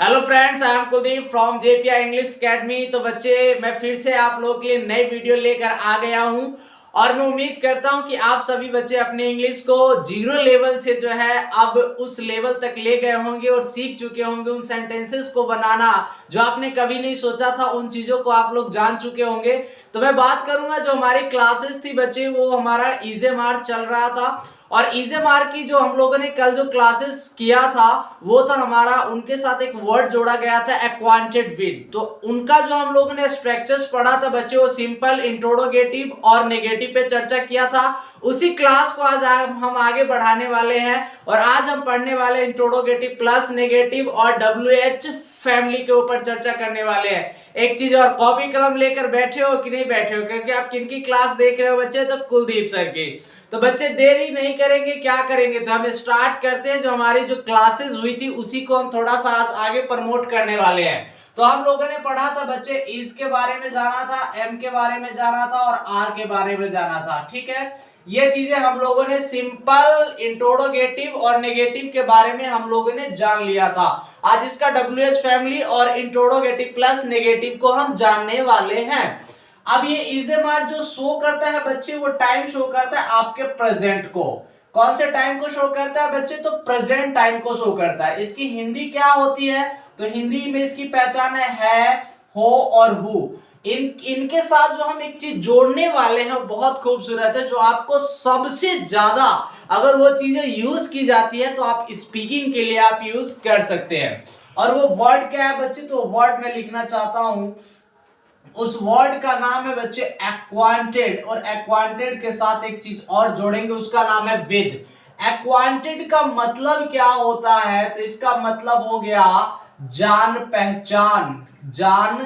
Hello friends, I am Kuldeep from JPI English academy. तो बच्चे, मैं फिर से आप लोगों के लिए नई वीडियो लेकर आ गया हूं और मैं उम्मीद करता हूं कि आप सभी बच्चे अपने इंग्लिश को जीरो लेवल से जो है अब उस लेवल तक ले गए होंगे और सीख चुके होंगे। उन सेंटेंसेस को बनाना जो आपने कभी नहीं सोचा था, उन चीजों को आप लोग जान चुके होंगे। तो मैं बात करूंगा, जो हमारी क्लासेस थी बच्चे, वो हमारा इज़ेमार चल रहा था और इज़ेमार की जो हम लोगों ने कल जो क्लासेस किया था वो था हमारा, उनके साथ एक वर्ड जोड़ा गया था एक्वांटेड विद। तो उनका जो हम लोगों ने स्ट्रक्चर्स पढ़ा था बच्चे, वो सिंपल, इंट्रोगेटिव और नेगेटिव पे चर्चा किया था। उसी क्लास को आज हम आगे बढ़ाने वाले हैं और आज हम पढ़ने वाले इंट्रोगेटिव प्लस नेगेटिव और WH फैमिली के ऊपर चर्चा करने वाले हैं। एक चीज और, कॉपी कलम लेकर बैठे हो कि नहीं बैठे हो, क्योंकि आप किनकी क्लास देख रहे हो बच्चे? तो कुलदीप सर की। तो बच्चे देरी नहीं करेंगे, क्या करेंगे, तो हम स्टार्ट करते हैं। जो हमारी जो क्लासेस हुई थी उसी को हम थोड़ा सा आज आगे प्रमोट करने वाले हैं। तो हम लोगों ने पढ़ा था बच्चे, इज के बारे में जाना था, एम के बारे में जाना था और आर के बारे में जाना था। ठीक है, ये चीजें हम लोगों ने सिंपल, इंट्रोगेटिव और नेगेटिव के बारे में हम लोगों ने जान लिया था। आज इसका WH फैमिली और इंट्रोगेटिव प्लस नेगेटिव को हम जानने वाले हैं। अब ये इज़ेमार जो शो करता है बच्चे, वो टाइम शो करता है आपके प्रेजेंट को। कौन से टाइम को शो करता है बच्चे? तो प्रेजेंट टाइम को शो करता है। इसकी हिंदी क्या होती है? तो हिंदी में इसकी पहचान है, हो और हु। इनके साथ जो हम एक चीज जोड़ने वाले हैं बहुत खूबसूरत है, जो आपको सबसे ज्यादा अगर वो चीजें यूज की जाती है तो आप स्पीकिंग के लिए आप यूज कर सकते हैं। और वो वर्ड क्या है बच्चे? तो वर्ड मैं लिखना चाहता हूं, उस वर्ड का नाम है बच्चे एक्वांटेड, और एक्वांटेड के साथ एक चीज और जोड़ेंगे, उसका नाम है विद। एक्वांटेड का मतलब क्या होता है? तो इसका मतलब हो गया जान पहचान, जान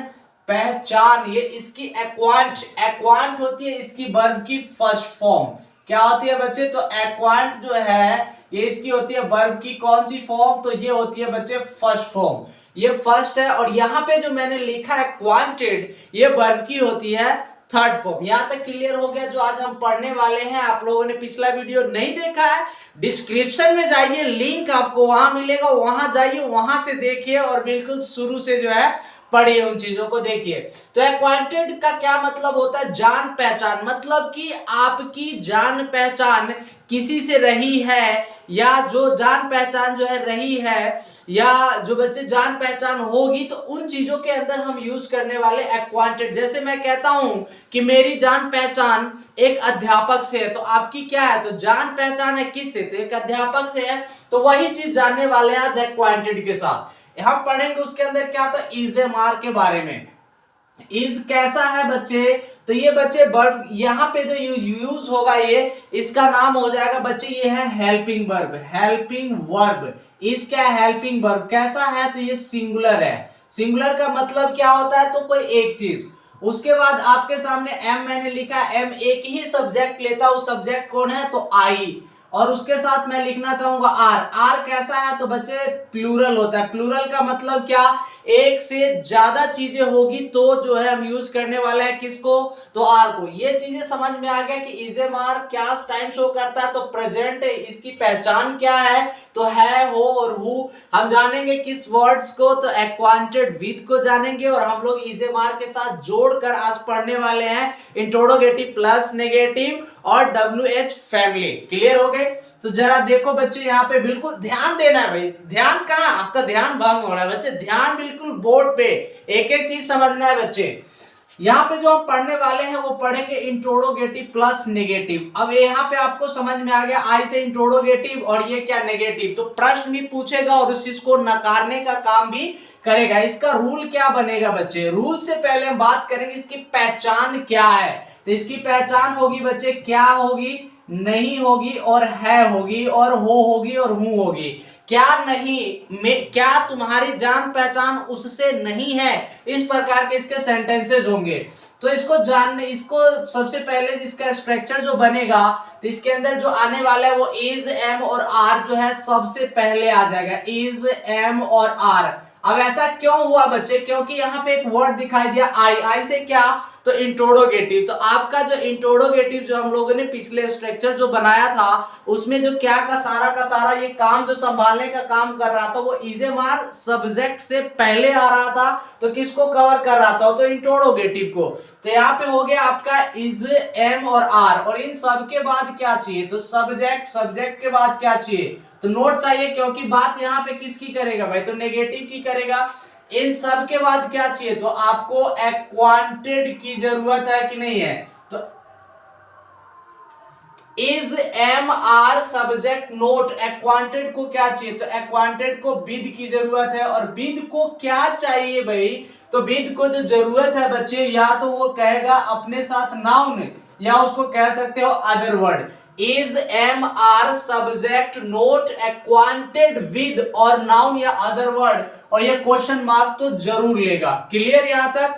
पहचान। ये इसकी एक्वांट, एक्वांट होती है इसकी वर्ब की फर्स्ट फॉर्म। क्या होती है बच्चे? तो एक्वांट जो है ये इसकी होती है वर्ब की कौन सी फॉर्म? तो ये होती है बच्चे फर्स्ट फॉर्म। ये फर्स्ट है, और यहां पे जो मैंने लिखा है क्वांटेड, ये वर्ब की होती है थर्ड फॉर्म। यहां तक क्लियर हो गया जो आज हम पढ़ने वाले हैं? आप लोगों ने पिछला वीडियो नहीं देखा है, डिस्क्रिप्शन में जाइए, लिंक आपको वहां मिलेगा, वहां जाइए, वहां से देखिए और बिल्कुल शुरू से जो है पढ़िए, उन चीजों को देखिए। तो एक्वांटेड का क्या मतलब होता है? जान पहचान, मतलब कि आपकी जान पहचान किसी से रही है, या जो जान पहचान जो है रही है, या जो बच्चे जान पहचान होगी, तो उन चीजों के अंदर हम यूज करने वाले एक्वांटेड। जैसे मैं कहता हूं कि मेरी जान पहचान एक अध्यापक से है, तो आपकी क्या है? तो जान पहचान है किससे? तो एक अध्यापक से है। तो वही चीज जानने वाले हैं आज एक्वांटेड के साथ। हम पढ़ेंगे उसके अंदर क्या था, इज़ेमार के बारे में। इज कैसा है बच्चे? तो ये बच्चे वर्ब यहाँ पे जो यूज होगा, ये इसका नाम हो जाएगा बच्चे, ये है helping verb. Helping verb is क्या है? Helping verb. कैसा है? तो ये सिंगुलर है। सिंगुलर का मतलब क्या होता है? तो कोई एक चीज। उसके बाद आपके सामने एम मैंने लिखा, एम एक ही सब्जेक्ट लेता, वो सब्जेक्ट कौन है? तो आई। और उसके साथ मैं लिखना चाहूंगा आर। आर कैसा है? तो बच्चे प्लूरल होता है। प्लूरल का मतलब क्या? एक से ज्यादा चीजें होगी तो जो है हम यूज करने वाले हैं किसको? तो आर को। ये चीजें समझ में आ गया कि इज़ेमार क्या टाइम शो करता है? तो प्रेजेंट है। इसकी पहचान क्या है? तो है, हो और हु। हम जानेंगे किस वर्ड्स को? तो एक्वांटेड विद को जानेंगे, और हम लोग इज़ेमार के साथ जोड़कर आज पढ़ने वाले हैं इंट्रोगेटिव प्लस नेगेटिव और WH फैमिली। क्लियर हो गए? तो जरा देखो बच्चे, यहाँ पे बिल्कुल ध्यान देना है भाई। ध्यान कहाँ? आपका ध्यान भंग हो रहा है बच्चे। ध्यान बिल्कुल बोर्ड पे, एक एक चीज समझना है बच्चे। यहाँ पे जो हम पढ़ने वाले हैं वो पढ़ेंगे इंट्रोगेटिव प्लस नेगेटिव। अब यहाँ पे आपको समझ में आ गया, आई से इंट्रोगेटिव और ये क्या? नेगेटिव। तो प्रश्न भी पूछेगा और उस चीज को नकारने का काम भी करेगा। इसका रूल क्या बनेगा बच्चे? रूल से पहले हम बात करेंगे इसकी पहचान क्या है। तो इसकी पहचान होगी बच्चे, क्या होगी? नहीं होगी, और है होगी, और हो होगी, और हूं होगी। क्या नहीं में, क्या तुम्हारी जान पहचान उससे नहीं है? इस प्रकार के इसके सेंटेंसेस होंगे। तो इसको जानने, इसको सबसे पहले इसका स्ट्रक्चर जो बनेगा, तो इसके अंदर जो आने वाला है वो इज, एम और आर जो है सबसे पहले आ जाएगा। इज, एम और आर। अब ऐसा क्यों हुआ बच्चे? क्योंकि यहाँ पे एक वर्ड दिखाई दिया आई। आई से क्या? तो इंट्रोडोगेटिव। तो आपका जो इंट्रोडोगेटिव जो हम लोगों ने पिछले स्ट्रक्चर जो बनाया था उसमें जो क्या का सारा ये काम जो संभालने का काम कर रहा था वो इज एम आर सब्जेक्ट से पहले आ रहा था, तो किसको कवर कर रहा था, तो इंट्रोडोगेटिव को। तो यहाँ पे हो गया आपका इज, एम और आर, और इन सब के बाद क्या चाहिए, तो सब्जेक्ट, सब्जेक्ट के बाद क्या चाहिए, तो नोट चाहिए, क्योंकि बात यहाँ पे किसकी करेगा भाई, तो नेगेटिव की करेगा। इन सब के बाद क्या चाहिए, तो आपको एक्वांटेड की जरूरत है कि नहीं है, तो is, am, are, subject, not, acquainted को क्या चाहिए, तो एक्वांटेड को विद की जरूरत है। और विद को क्या चाहिए भाई, तो विद को जो जरूरत है बच्चे, या तो वो कहेगा अपने साथ नाउन, या उसको कह सकते हो other word. Is, am, are, subject, not, acquainted with और नाउन या अदर वर्ड, और ये क्वेश्चन मार्क तो जरूर लेगा। क्लियर यहां तक।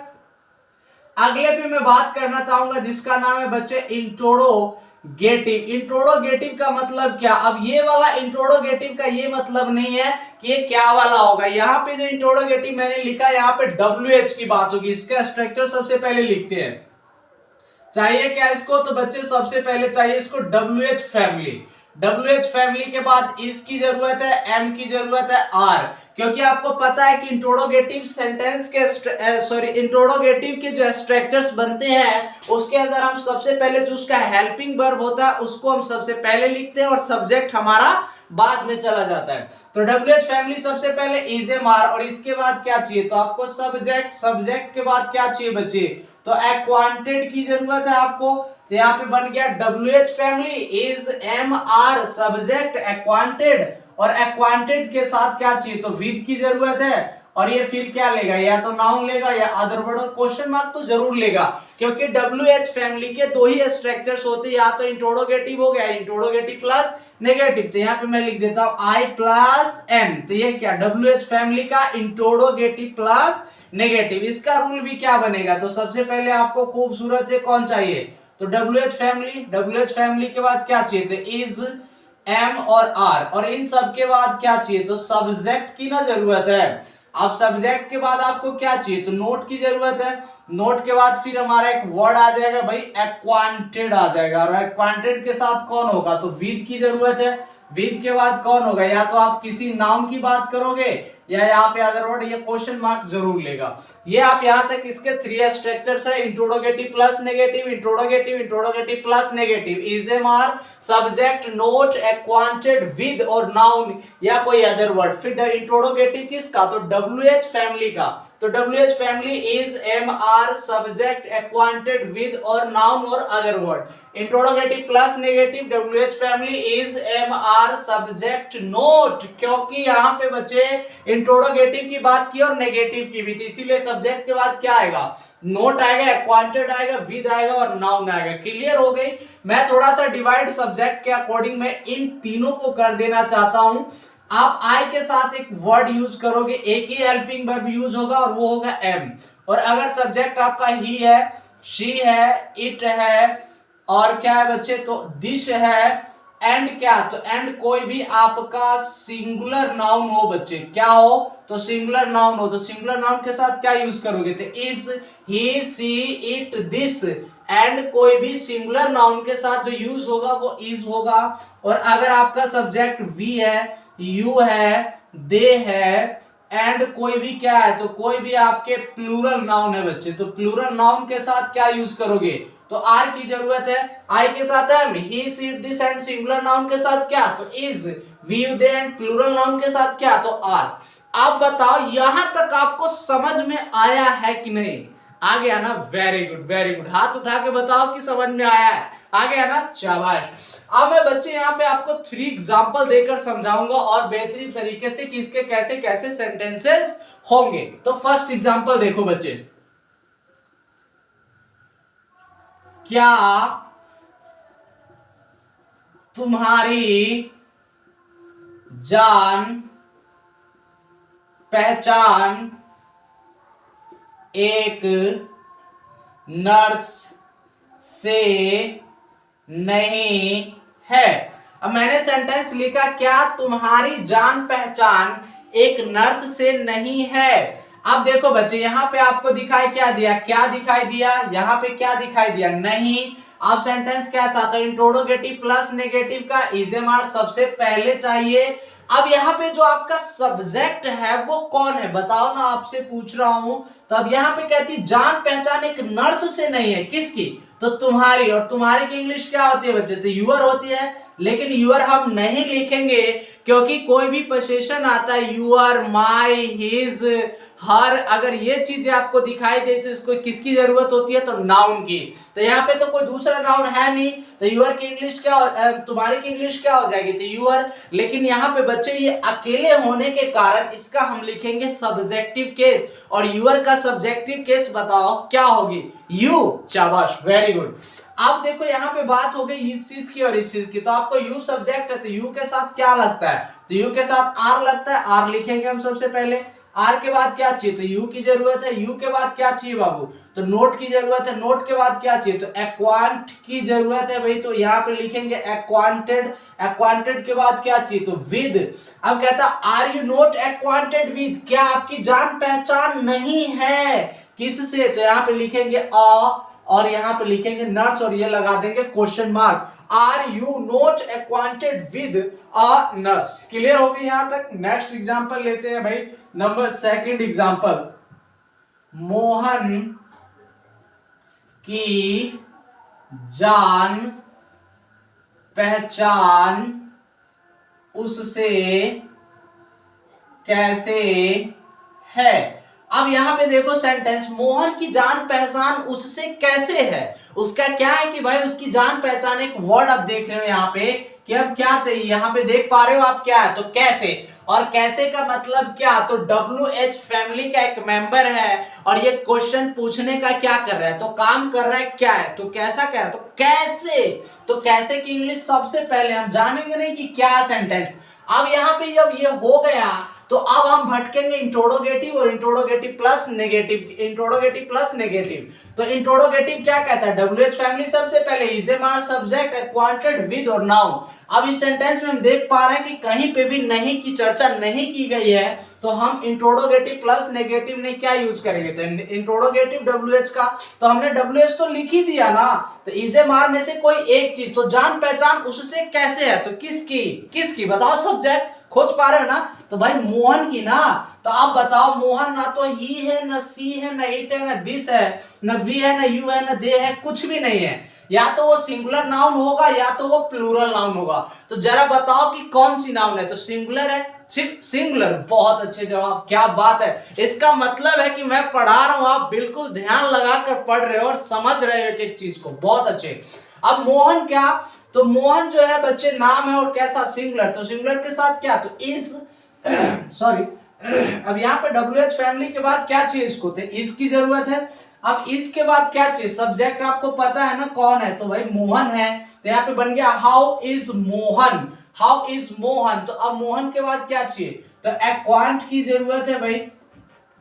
अगले पे मैं बात करना चाहूंगा जिसका नाम है बच्चे इंट्रोडोगेटिव। इंट्रोडोगेटिव का मतलब क्या, अब ये वाला इंट्रोडोगेटिव का ये मतलब नहीं है कि ये क्या वाला होगा। यहाँ पे जो इंट्रोडोगेटिव मैंने लिखा, यहाँ पे WH की बात होगी। इसका स्ट्रक्चर सबसे पहले लिखते हैं। चाहिए क्या इसको, तो बच्चे सबसे पहले चाहिए इसको WH फैमिली। WH फैमिली के बाद इसकी जरूरत है, M की जरूरत है, R, क्योंकि आपको पता है कि इंट्रोडोगेटिव सेंटेंस के इंट्रोडोगेटिव के जो स्ट्रक्चर्स बनते हैं उसके अंदर हम सबसे पहले जो उसका हेल्पिंग वर्ब होता है उसको हम सबसे पहले लिखते हैं और सब्जेक्ट हमारा बाद में चला जाता है। तो WH फैमिली सबसे पहले इज, एम, आर, और इसके बाद क्या चाहिए, तो आपको सब्जेक्ट, सब्जेक्ट के बाद क्या चाहिए बच्चे, तो एक्वांटेड की जरूरत है आपको। तो यहाँ पे बन गया WH family, is, am, are, subject, acquainted, और एक्वांटेड के साथ क्या चाहिए, तो विद की जरूरत है। और ये फिर क्या लेगा, या तो नाउन लेगा या अदर वर्ड, और क्वेश्चन मार्क तो जरूर लेगा, क्योंकि WH फैमिली के दो ही स्ट्रक्चर्स होते हैं, या तो इंट्रोडोगेटिव हो गया, इंट्रोडोगेटिव प्लस नेगेटिव। तो यहाँ पे मैं लिख देता हूं I प्लस N, तो ये क्या WH फैमिली का इंट्रोडोगेटिव प्लस नेगेटिव। इसका रूल भी क्या बनेगा, तो सबसे पहले आपको खूबसूरत से कौन चाहिए, तो WH फैमिली। WH फैमिली के बाद क्या चाहिए, तो इज, एम और आर, और इन सब के बाद क्या चाहिए, तो सब्जेक्ट की ना जरूरत है। अब सब्जेक्ट के बाद आपको क्या चाहिए, तो नोट की जरूरत है। नोट के बाद फिर हमारा एक वर्ड आ जाएगा भाई, एक्वांटेड आ जाएगा, और एक्वांटेड के साथ कौन होगा, तो विद की जरूरत है। विद के बाद कौन होगा, या तो आप किसी नाउन की बात करोगे या यहाँ पे अदर वर्ड, ये क्वेश्चन मार्क जरूर लेगा। ये आप यहाँ तक इसके 3 स्ट्रक्चर्स है, interrogative plus negative, interrogative, interrogative plus negative, is, am, are, subject, not, acquainted with और नाउन या कोई अदर वर्ड। फिर इंट्रोडोगेटिव किसका, तो WH फैमिली का। तो WH family is, am, are, subject, acquainted with और नाउन और other word. Interrogative plus negative, WH family is, am, are, subject, not, क्योंकि यहाँ पे बच्चे इंट्रोडोगेटिव की बात की और नेगेटिव की भी थी, इसीलिए सब्जेक्ट के बाद क्या आएगा, नोट आएगा, एक्वांटेड आएगा, विद आएगा और नाउन आएगा। क्लियर हो गई। मैं थोड़ा सा डिवाइड सब्जेक्ट के अकॉर्डिंग मैं इन तीनों को कर देना चाहता हूं। आप आई के साथ एक वर्ड यूज करोगे, एक ही हेल्पिंग वर्ब यूज होगा और वो होगा एम। और अगर सब्जेक्ट आपका ही है, शी है, इट है, और क्या है बच्चे, तो दिस है, एंड क्या, तो एंड कोई भी आपका सिंगुलर नाउन हो बच्चे, क्या हो, तो सिंगुलर नाउन हो, तो सिंगुलर नाउन के साथ क्या यूज करोगे, तो is, he, she, it, this, and कोई भी सिंगुलर नाउन के साथ जो यूज होगा वो इज होगा। और अगर आपका सब्जेक्ट वी है, यू है, दे है, एंड कोई भी क्या है, तो कोई भी आपके प्लूरल नाउन है बच्चे, तो प्लूरल नाउन के साथ क्या यूज करोगे, तो आर की जरूरत है। आई के साथ am, he, she, this, and singular noun के साथ क्या, तो is, we, you, they, and plural noun के साथ क्या, तो आर। आप बताओ यहां तक आपको समझ में आया है कि नहीं, आ गया ना, वेरी गुड वेरी गुड, हाथ उठा के बताओ कि समझ में आया है, आ गया ना, शाबाश। अब मैं बच्चे यहाँ पे आपको 3 एग्जांपल देकर समझाऊंगा और बेहतरीन तरीके से कि इसके कैसे कैसे सेंटेंसेस होंगे। तो फर्स्ट एग्जांपल देखो बच्चे, क्या तुम्हारी जान पहचान एक नर्स से नहीं है। अब मैंने सेंटेंस लिखा, क्या तुम्हारी जान पहचान एक नर्स से नहीं है। अब देखो बच्चे, यहाँ पे आपको दिखाई क्या दिया, क्या दिखाई दिया, यहाँ पे क्या दिखाई दिया, नहीं। अब सेंटेंस कैसा, तो इंट्रोडोगेटिव प्लस नेगेटिव का इजेमार सबसे पहले चाहिए। अब यहाँ पे जो आपका सब्जेक्ट है वो कौन है बताओ ना, आपसे पूछ रहा हूं। तो अब यहाँ पे कहती जान पहचान एक नर्स से नहीं है, किसकी, तो तुम्हारी। और तुम्हारी की इंग्लिश क्या होती है बच्चे, तो यूअर होती है। लेकिन यूअर हम नहीं लिखेंगे, क्योंकि कोई भी पोजीशन आता है, यूअर, माय, हिज, हर, अगर ये चीजें आपको दिखाई दे तो इसको किसकी जरूरत होती है, तो नाउन की। तो यहाँ पे तो कोई दूसरा नाउन है नहीं, तो यूअर की इंग्लिश क्या, तुम्हारी की इंग्लिश क्या हो जाएगी, तो यूअर। लेकिन यहाँ पे बच्चे ये अकेले होने के कारण इसका हम लिखेंगे सब्जेक्टिव केस, और यूअर का सब्जेक्टिव केस बताओ क्या होगी, यू। शाबाश, वेरी गुड। अब देखो यहाँ पे बात हो गई इस चीज की और इस चीज की, तो आपको यू सब्जेक्ट है, तो यू के साथ क्या लगता है, तो यू के साथ आर लगता है, आर लिखेंगे हम सबसे पहले। आर के बाद क्या चाहिए, तो यू की जरूरत है। यू के बाद क्या चाहिए बाबू, तो नोट की जरूरत है। नोट के बाद क्या चाहिए, तो एक्वांट की जरूरत है भाई, तो यहाँ पे लिखेंगे एक्वांटेड। एक्वांटेड के बाद क्या चाहिए, तो विद। अब कहता are you note acquainted with, क्या आपकी जान पहचान नहीं है किससे, तो यहाँ पे लिखेंगे अ, और यहाँ पे लिखेंगे नर्स, और ये लगा देंगे question mark. Are you not acquainted with a nurse. Clear हो गई यहां तक। नेक्स्ट एग्जांपल लेते हैं भाई, नंबर सेकंड एग्जांपल। मोहन की जान पहचान उससे कैसे है। अब यहां पे देखो सेंटेंस, मोहन की जान पहचान उससे कैसे है, उसका क्या है कि भाई उसकी जान पहचान, एक वर्ड आप देख रहे हो यहाँ पे कि अब क्या चाहिए, यहाँ पे देख पा रहे हो आप क्या है, तो कैसे। और कैसे का मतलब क्या, तो WH फैमिली का एक मेंबर है, और ये क्वेश्चन पूछने का क्या कर रहा है, तो काम कर रहा है क्या है, तो कैसा कह रहा है, तो कैसे। तो कैसे की इंग्लिश सबसे पहले हम जानेंगे नहीं कि क्या सेंटेंस। अब यहाँ पे जब ये हो गया, तो अब हम भटकेंगे इंट्रोडोगेटिव और इंट्रोडोगेटिव प्लस नेगेटिव, इंट्रोडोगेटिव प्लस नेगेटिव। तो इंट्रोडोगेटिव क्या कहता है, WH फैमिली सबसे पहले, इज ए मार सब्जेक्ट एक्वांटेड विद और नाउन। अब इस सेंटेंस में हम देख पा रहे हैं कि कहीं पे भी नहीं की चर्चा नहीं की गई है, तो हम इंट्रोडोगेटिव प्लस नेगेटिव ने क्या यूज करेंगे, तो इंट्रोडोगेटिव WH का, तो हमने WH तो लिख ही दिया ना, तो इज ए मार में से कोई एक चीज, तो जान पहचान उससे कैसे है, तो किसकी, किसकी बताओ, सब्जेक्ट खोज पा रहे हो ना, तो भाई मोहन की ना। तो आप बताओ, मोहन ना तो ही है, ना सी है, ना इट है, ना दिस है, ना वी है, ना यू है, ना दे है, कुछ भी नहीं है। या तो वो सिंगुलर नाउन होगा या तो वो प्लूरल नाउन होगा। तो जरा बताओ कि कौन सी नाउन है, तो सिंगुलर है, सिंगुलर। बहुत अच्छे जवाब, क्या बात है। इसका मतलब है कि मैं पढ़ा रहा हूं, आप बिल्कुल ध्यान लगाकर पढ़ रहे हो और समझ रहे हो एक एक चीज को, बहुत अच्छे। अब मोहन क्या, तो मोहन जो है बच्चे नाम है, और कैसा, सिंगुलर, तो सिंगुलर के साथ क्या, तो इज, सॉरी। अब यहाँ पे WH फैमिली के बाद क्या चाहिए इसको, तो इज की जरूरत है। अब इज के बाद क्या चाहिए, सब्जेक्ट आपको पता है ना कौन है, तो भाई मोहन है। तो यहाँ पे बन गया how is Mohan, how is Mohan. तो अब मोहन के बाद क्या चाहिए, तो एक्वांट की जरूरत है भाई,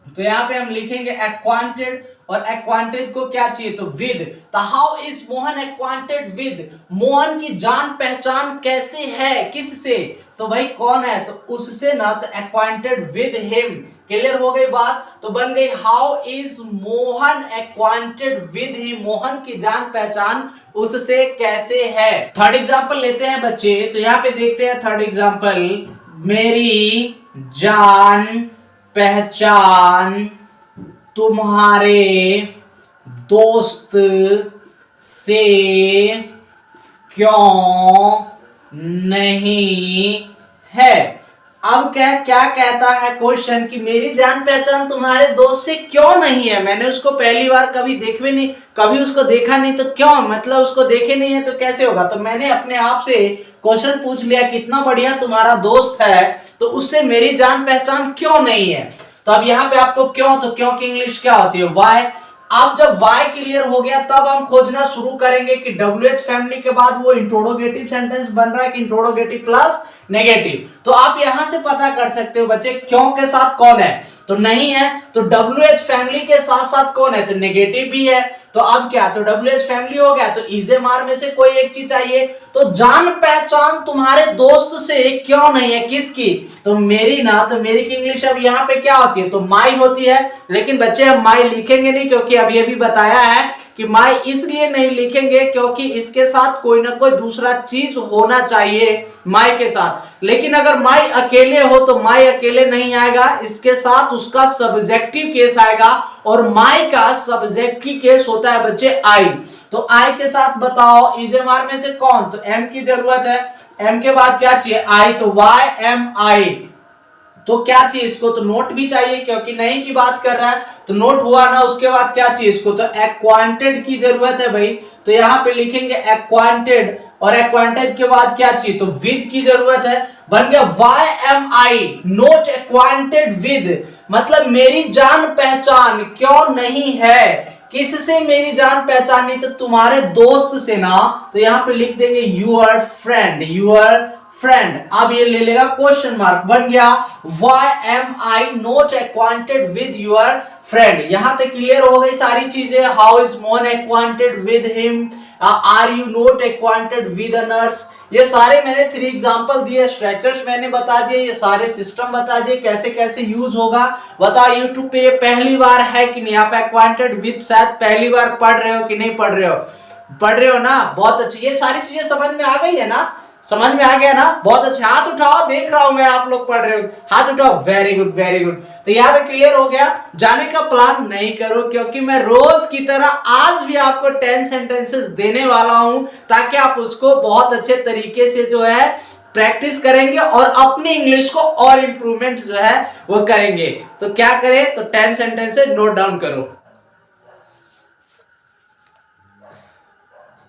तो यहाँ पे हम लिखेंगे एक्वांटेड, और एक्वांटेड को क्या चाहिए, तो विद। तो how is Mohan acquainted with, Mohan की जान पहचान कैसे है, किससे, तो भाई कौन है, तो उससे ना, तो एक्वांटेड विद हिम। क्लियर हो गई बात। तो बन गई how is Mohan acquainted with him, Mohan की जान पहचान उससे कैसे है। थर्ड एग्जांपल लेते हैं बच्चे, तो यहाँ पे देखते हैं थर्ड एग्जांपल। मेरी जान पहचान तुम्हारे दोस्त से क्यों नहीं है। अब क्या क्या कहता है क्वेश्चन कि मेरी जान पहचान तुम्हारे दोस्त से क्यों नहीं है, मैंने उसको पहली बार कभी देखे नहीं, कभी उसको देखा नहीं, तो क्यों, मतलब उसको देखे नहीं है तो कैसे होगा। तो मैंने अपने आप से क्वेश्चन पूछ लिया, कितना बढ़िया तुम्हारा दोस्त है, तो उससे मेरी जान पहचान क्यों नहीं है। तो अब यहाँ पे आपको क्यों, तो क्यों की इंग्लिश क्या होती है, वाई। अब जब वाई क्लियर हो गया, तब हम खोजना शुरू करेंगे कि WH फैमिली के बाद वो इंट्रोडोगेटिव सेंटेंस बन रहा है कि इंट्रोडोगेटिव प्लस नेगेटिव। तो आप यहां से पता कर सकते हो बच्चे क्यों के साथ कौन है। तो नहीं है। तो WH फैमिली के साथ साथ कौन है, तो नेगेटिव भी है। तो अब क्या, तो WH फैमिली हो गया, तो इजेमार में से कोई एक चीज चाहिए। तो जान पहचान तुम्हारे दोस्त से क्यों नहीं है, किसकी, तो मेरी ना। तो मेरी की इंग्लिश अब यहाँ पे क्या होती है, तो माई होती है। लेकिन बच्चे हम माई लिखेंगे नहीं, क्योंकि अब ये भी बताया है कि माई इसलिए नहीं लिखेंगे क्योंकि इसके साथ कोई ना कोई दूसरा चीज होना चाहिए माई के साथ। लेकिन अगर माई अकेले हो तो माई अकेले नहीं आएगा, इसके साथ उसका सब्जेक्टिव केस आएगा, और माई का सब्जेक्टिव केस होता है बच्चे आई। तो आई के साथ बताओ इजेमार में से कौन, तो एम की जरूरत है। एम के बाद क्या चाहिए, आई, तो वाई एम आई। तो क्या चाहिए इसको, तो नोट भी चाहिए क्योंकि नहीं की बात कर रहा है, तो नोट हुआ ना। उसके बाद क्या चाहिए इसको, तो एक्वांटेड की जरूरत है भाई। तो यहां पे लिखेंगे एक्वांटेड, और एक्वांटेड के बाद क्या चाहिए, तो विद की जरूरत है। बन गया why am I not acquainted with, मतलब मेरी जान पहचान क्यों नहीं है, किससे मेरी जान पहचान नहीं, तो तुम्हारे दोस्त से ना। तो यहां पे लिख देंगे यूर फ्रेंड, यूर फ्रेंड। अब ये ले लेगा क्वेश्चन मार्क, बन गया why am I not acquainted with your friend. यहां तक क्लियर हो गई सारी चीजें। How is Mohan acquainted with him, are you not acquainted with a nurse. ये सारे मैंने 3 एग्जांपल दिए, स्ट्रक्चर्स मैंने बता दिए, ये सारे सिस्टम बता दिए कैसे कैसे यूज होगा। बताओ यूट्यूब पे ये पहली बार है कि नहीं, आप एक्वांटेड विद शायद पहली बार पढ़ रहे हो कि नहीं पढ़ रहे हो, पढ़ रहे हो ना, बहुत अच्छी। ये सारी चीजें समझ में आ गई है ना, समझ में आ गया ना, बहुत अच्छे। हाथ उठाओ, देख रहा हूं मैं आप लोग पढ़ रहे हो, हाथ उठाओ, वेरी गुड वेरी गुड। तो यहाँ तक क्लियर हो गया। जाने का प्लान नहीं करो, क्योंकि मैं रोज की तरह आज भी आपको 10 सेंटेंसेस देने वाला हूं, ताकि आप उसको बहुत अच्छे तरीके से जो है प्रैक्टिस करेंगे और अपनी इंग्लिश को और इंप्रूवमेंट जो है वो करेंगे। तो क्या करें, तो 10 सेंटेंसेस नोट डाउन करो।